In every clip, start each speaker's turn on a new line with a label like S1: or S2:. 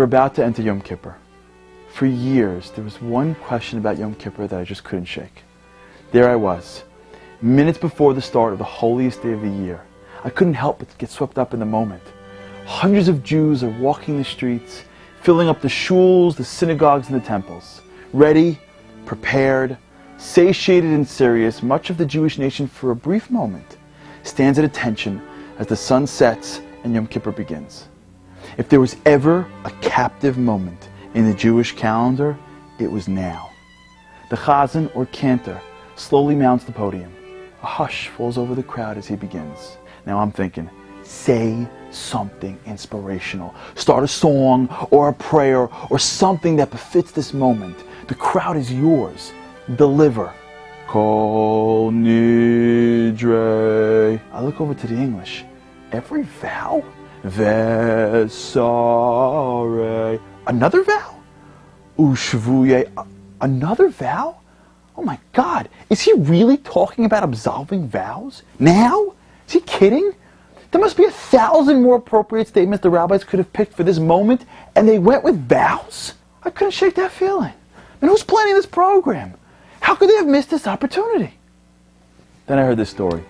S1: We're about to enter Yom Kippur. For years, there was one question about Yom Kippur that I just couldn't shake. There I was, minutes before the start of the holiest day of the year. I couldn't help but get swept up in the moment. Hundreds of Jews are walking the streets, filling up the shuls, the synagogues, and the temples. Ready, prepared, satiated and serious, much of the Jewish nation for a brief moment stands at attention as the sun sets and Yom Kippur begins. If there was ever a captive moment in the Jewish calendar, it was now. The chazan, or cantor, slowly mounts the podium. A hush falls over the crowd as he begins. Now I'm thinking, say something inspirational. Start a song or a prayer or something that befits this moment. The crowd is yours. Deliver. Kol nidre. I look over to the English. Every vow? Vesare. Another vow? Ushvuye. Another vow? Oh my God, is he really talking about absolving vows? Now? Is he kidding? There must be 1,000 more appropriate statements the rabbis could have picked for this moment, and they went with vows? I couldn't shake that feeling. And who's planning this program? How could they have missed this opportunity? Then I heard this story.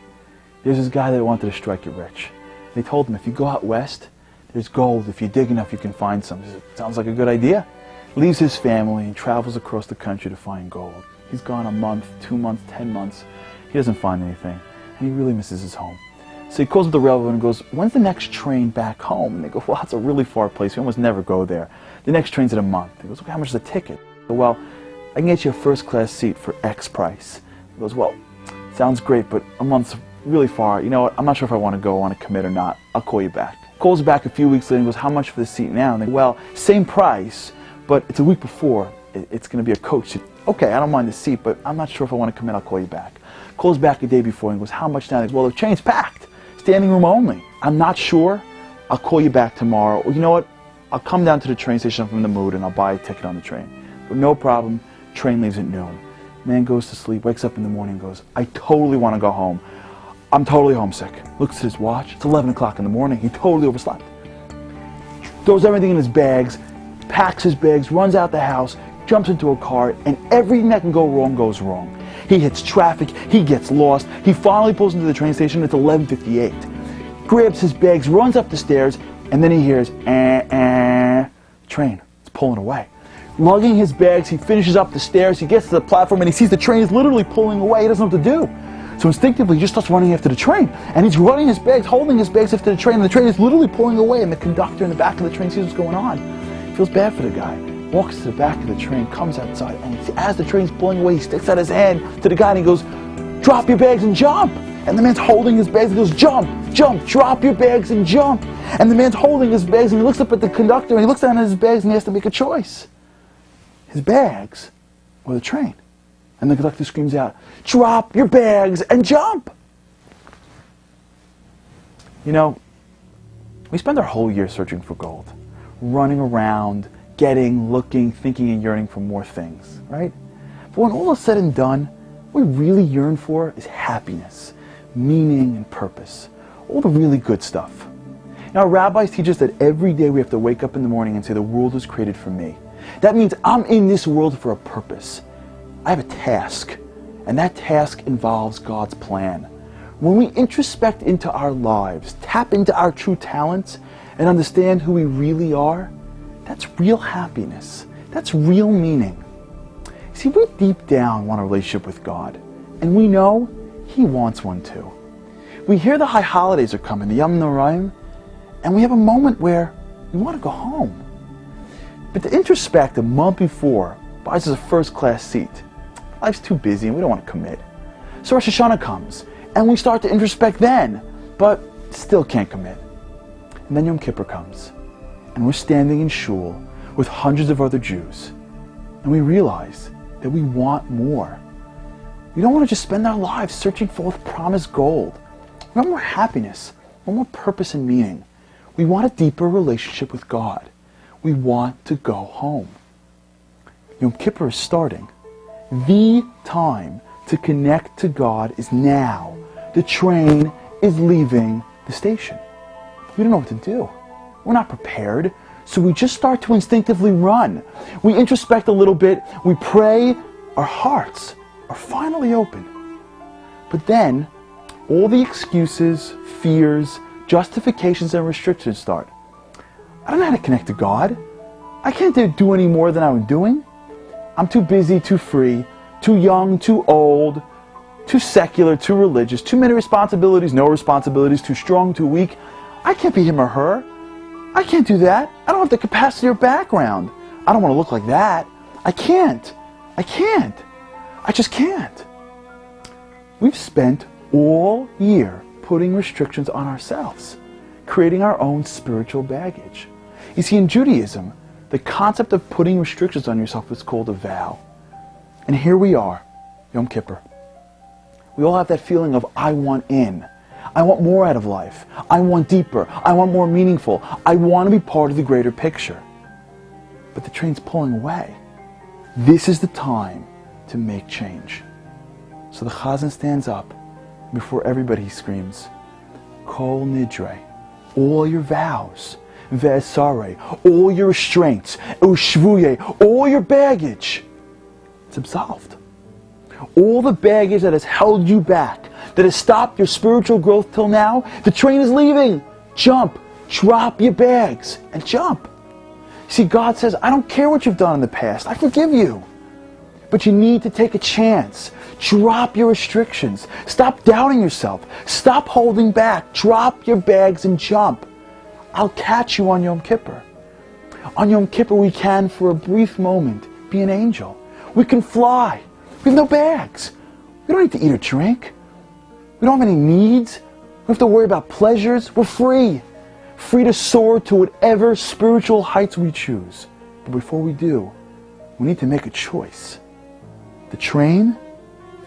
S1: There's this guy that wanted to strike it rich. They told him, if you go out west, there's gold. If you dig enough, you can find some. He said, sounds like a good idea. Leaves his family and travels across the country to find gold. He's gone a month, 2 months, 10 months. He doesn't find anything, and he really misses his home. So he calls up the railroad and goes, when's the next train back home? And they go, well, that's a really far place. We almost never go there. The next train's in a month. He goes, okay, how much is the ticket? Well, I can get you a first-class seat for X price. He goes, well, sounds great, but a month's really far. You know what? I'm not sure if I want to commit or not. I'll call you back. Calls back a few weeks later and goes, how much for the seat now? And they go, well, same price, but it's a week before. It's going to be a coach seat. Okay, I don't mind the seat, but I'm not sure if I want to commit. I'll call you back. Calls back a day before and goes, how much now? He goes, well, the train's packed. Standing room only. I'm not sure. I'll call you back tomorrow. Or you know what? I'll come down to the train station if I'm in the mood and I'll buy a ticket on the train. But no problem. Train leaves at noon. Man goes to sleep, wakes up in the morning and goes, I totally want to go home. I'm totally homesick. Looks at his watch. It's 11 o'clock in the morning. He totally overslept. Throws everything in his bags, packs his bags, runs out the house, jumps into a car, and everything that can go wrong goes wrong. He hits traffic, he gets lost, he finally pulls into the train station, it's 11:58. Grabs his bags, runs up the stairs, and then he hears, train, it's pulling away. Lugging his bags, he finishes up the stairs, he gets to the platform, and he sees the train is literally pulling away, he doesn't know what to do. So instinctively, he just starts running after the train. And he's running his bags, holding his bags after the train, and the train is literally pulling away, and the conductor in the back of the train sees what's going on. He feels bad for the guy. Walks to the back of the train, comes outside, and as the train's pulling away, he sticks out his hand to the guy and he goes, drop your bags and jump. And the man's holding his bags and goes, jump, jump, drop your bags and jump. And the man's holding his bags and he looks up at the conductor and he looks down at his bags and he has to make a choice. His bags or the train. And the conductor screams out, drop your bags and jump. You know, we spend our whole year searching for gold, running around, getting, looking, thinking, and yearning for more things, right? But when all is said and done, what we really yearn for is happiness, meaning, and purpose. All the really good stuff. Now, rabbis teach us that every day we have to wake up in the morning and say, the world was created for me. That means I'm in this world for a purpose. I have a task, and that task involves God's plan. When we introspect into our lives, tap into our true talents, and understand who we really are, that's real happiness. That's real meaning. See, we deep down want a relationship with God, and we know He wants one too. We hear the high holidays are coming, the Yom Kippur, and we have a moment where we want to go home. But to introspect a month before buys us a first-class seat. Life's too busy and we don't want to commit. So Rosh Hashanah comes, and we start to introspect then, but still can't commit. And then Yom Kippur comes, and we're standing in shul with hundreds of other Jews, and we realize that we want more. We don't want to just spend our lives searching for the promised gold. We want more happiness, we want more purpose and meaning. We want a deeper relationship with God. We want to go home. Yom Kippur is starting. The time to connect to God is now. The train is leaving the station. We don't know what to do. We're not prepared. So we just start to instinctively run. We introspect a little bit, we pray, our hearts are finally open. But then, all the excuses, fears, justifications, and restrictions start. I don't know how to connect to God. I can't do any more than I'm doing. I'm too busy, too free, too young, too old, too secular, too religious, too many responsibilities, no responsibilities, too strong, too weak. I can't be him or her. I can't do that. I don't have the capacity or background. I don't want to look like that. I can't. I just can't. We've spent all year putting restrictions on ourselves, creating our own spiritual baggage. You see, in Judaism, the concept of putting restrictions on yourself is called a vow. And here we are, Yom Kippur. We all have that feeling of, I want in. I want more out of life. I want deeper. I want more meaningful. I want to be part of the greater picture. But the train's pulling away. This is the time to make change. So the Chazan stands up. Before everybody he screams, Kol Nidre, all your vows, Ve'esare, all your restraints, Ushvuye, all your baggage, it's absolved. All the baggage that has held you back, that has stopped your spiritual growth till now, the train is leaving. Jump, drop your bags, and jump. See, God says, I don't care what you've done in the past. I forgive you. But you need to take a chance. Drop your restrictions. Stop doubting yourself. Stop holding back. Drop your bags and jump. I'll catch you on Yom Kippur. On Yom Kippur we can, for a brief moment, be an angel. We can fly. We have no bags. We don't need to eat or drink. We don't have any needs. We don't have to worry about pleasures. We're free. Free to soar to whatever spiritual heights we choose. But before we do, we need to make a choice. The train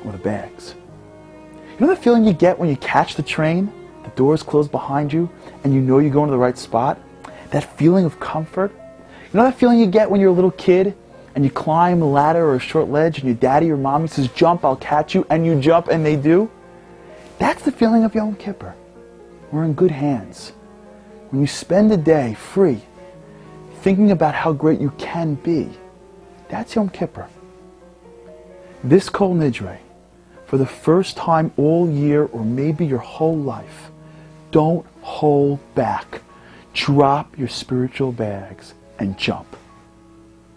S1: or the bags. You know the feeling you get when you catch the train, the doors close behind you, and you know you're going to the right spot? That feeling of comfort? You know that feeling you get when you're a little kid and you climb a ladder or a short ledge and your daddy or mommy says, jump, I'll catch you, and you jump and they do? That's the feeling of Yom Kippur. We're in good hands. When you spend a day free, thinking about how great you can be, that's Yom Kippur. This Kol Nidre, for the first time all year or maybe your whole life, don't hold back. Drop your spiritual bags and jump.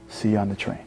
S1: See you on the train.